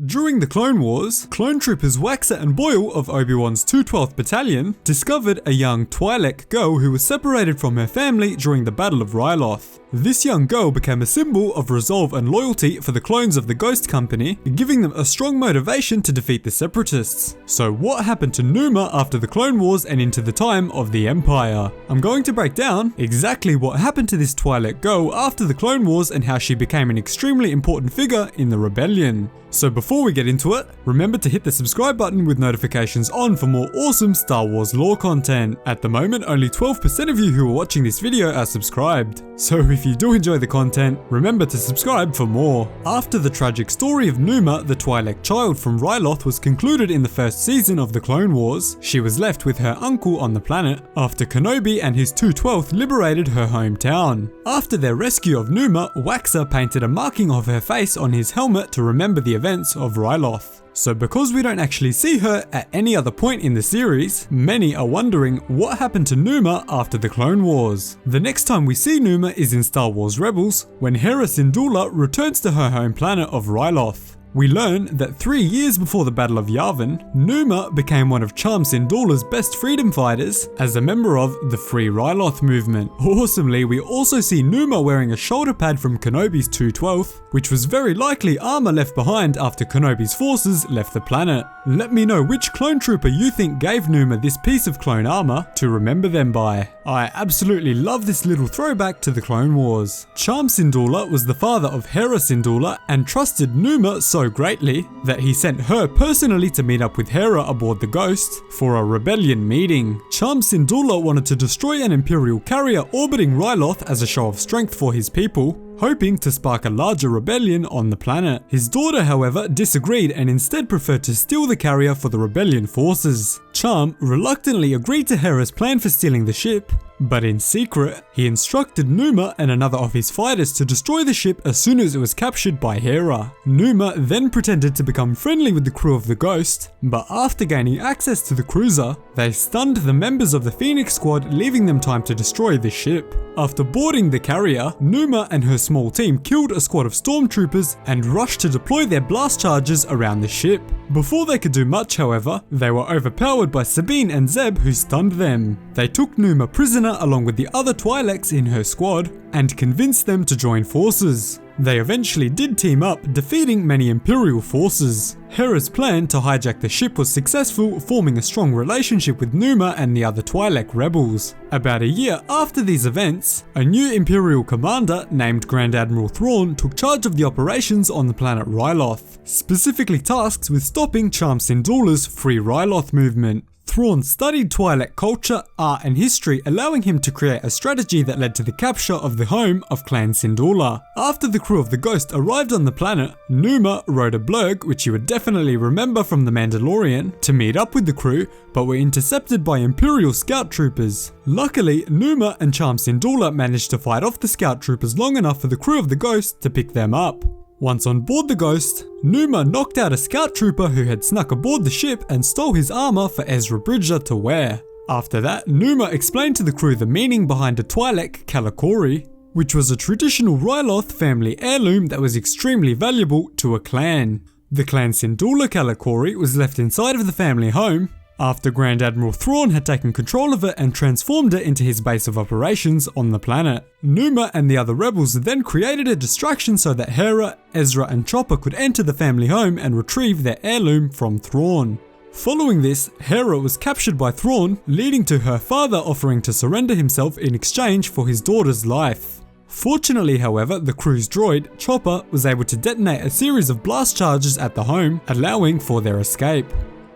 During the Clone Wars, clone troopers Waxer and Boyle of Obi-Wan's 212th Battalion discovered a young Twi'Lek girl who was separated from her family during the Battle of Ryloth. This young girl became a symbol of resolve and loyalty for the clones of the Ghost Company, giving them a strong motivation to defeat the Separatists. So what happened to Numa after the Clone Wars and into the time of the Empire? I'm going to break down exactly what happened to this Twi'Lek girl after the Clone Wars and how she became an extremely important figure in the rebellion. So before we get into it, remember to hit the subscribe button with notifications on for more awesome Star Wars lore content. At the moment, only 12% of you who are watching this video are subscribed. So if you do enjoy the content, remember to subscribe for more. After the tragic story of Numa, the Twi'Lek child from Ryloth, was concluded in the first season of the Clone Wars, she was left with her uncle on the planet after Kenobi and his 212th liberated her hometown. After their rescue of Numa, Waxer painted a marking of her face on his helmet to remember the events of Ryloth. So because we don't actually see her at any other point in the series, many are wondering what happened to Numa after the Clone Wars. The next time we see Numa is in Star Wars Rebels, when Hera Syndulla returns to her home planet of Ryloth. We learn that 3 years before the Battle of Yavin, Numa became one of Cham Syndulla's best freedom fighters as a member of the Free Ryloth movement. Awesomely, we also see Numa wearing a shoulder pad from Kenobi's 212th, which was very likely armor left behind after Kenobi's forces left the planet. Let me know which clone trooper you think gave Numa this piece of clone armor to remember them by. I absolutely love this little throwback to the Clone Wars. Cham Syndulla was the father of Hera Syndulla and trusted Numa so greatly that he sent her personally to meet up with Hera aboard the Ghost for a rebellion meeting. Cham Syndulla wanted to destroy an Imperial carrier orbiting Ryloth as a show of strength for his people, hoping to spark a larger rebellion on the planet. His daughter, however, disagreed and instead preferred to steal the carrier for the rebellion forces. Cham reluctantly agreed to Hera's plan for stealing the ship, but in secret, he instructed Numa and another of his fighters to destroy the ship as soon as it was captured by Hera. Numa then pretended to become friendly with the crew of the Ghost, but after gaining access to the cruiser, they stunned the members of the Phoenix Squad, leaving them time to destroy the ship. After boarding the carrier, Numa and her small team killed a squad of stormtroopers and rushed to deploy their blast charges around the ship. Before they could do much, however, they were overpowered by Sabine and Zeb, who stunned them. They took Numa prisoner along with the other Twi'leks in her squad and convinced them to join forces. They eventually did team up, defeating many Imperial forces. Hera's plan to hijack the ship was successful, forming a strong relationship with Numa and the other Twi'lek rebels. About a year after these events, a new Imperial commander named Grand Admiral Thrawn took charge of the operations on the planet Ryloth, specifically tasked with stopping Cham Syndulla's Free Ryloth movement. Thrawn studied Twi'lek culture, art and history, allowing him to create a strategy that led to the capture of the home of Clan Syndulla. After the crew of the Ghost arrived on the planet, Numa rode a blurg, which you would definitely remember from The Mandalorian, to meet up with the crew, but were intercepted by Imperial scout troopers. Luckily, Numa and Cham Syndulla managed to fight off the scout troopers long enough for the crew of the Ghost to pick them up. Once on board the Ghost, Numa knocked out a scout trooper who had snuck aboard the ship and stole his armor for Ezra Bridger to wear. After that, Numa explained to the crew the meaning behind a Twi'lek Kalakori, which was a traditional Ryloth family heirloom that was extremely valuable to a clan. The Clan Syndulla Kalakori was left inside of the family home after Grand Admiral Thrawn had taken control of it and transformed it into his base of operations on the planet. Numa and the other rebels then created a distraction so that Hera, Ezra and Chopper could enter the family home and retrieve their heirloom from Thrawn. Following this, Hera was captured by Thrawn, leading to her father offering to surrender himself in exchange for his daughter's life. Fortunately, however, the crew's droid, Chopper, was able to detonate a series of blast charges at the home, allowing for their escape.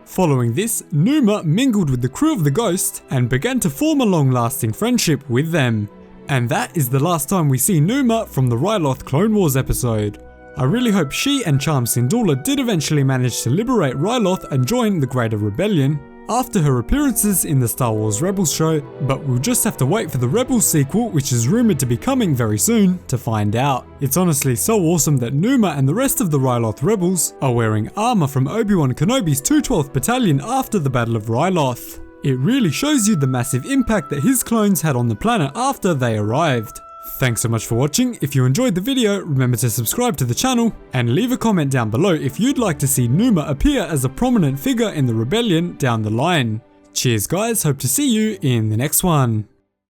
Following this, Numa mingled with the crew of the Ghost and began to form a long-lasting friendship with them. And that is the last time we see Numa from the Ryloth Clone Wars episode. I really hope she and Cham Syndulla did eventually manage to liberate Ryloth and join the Greater Rebellion after her appearances in the Star Wars Rebels show, but we'll just have to wait for the Rebels sequel, which is rumoured to be coming very soon, to find out. It's honestly so awesome that Numa and the rest of the Ryloth Rebels are wearing armour from Obi-Wan Kenobi's 212th Battalion after the Battle of Ryloth. It really shows you the massive impact that his clones had on the planet after they arrived. Thanks so much for watching. If you enjoyed the video, remember to subscribe to the channel and leave a comment down below if you'd like to see Numa appear as a prominent figure in the rebellion down the line. Cheers guys, hope to see you in the next one.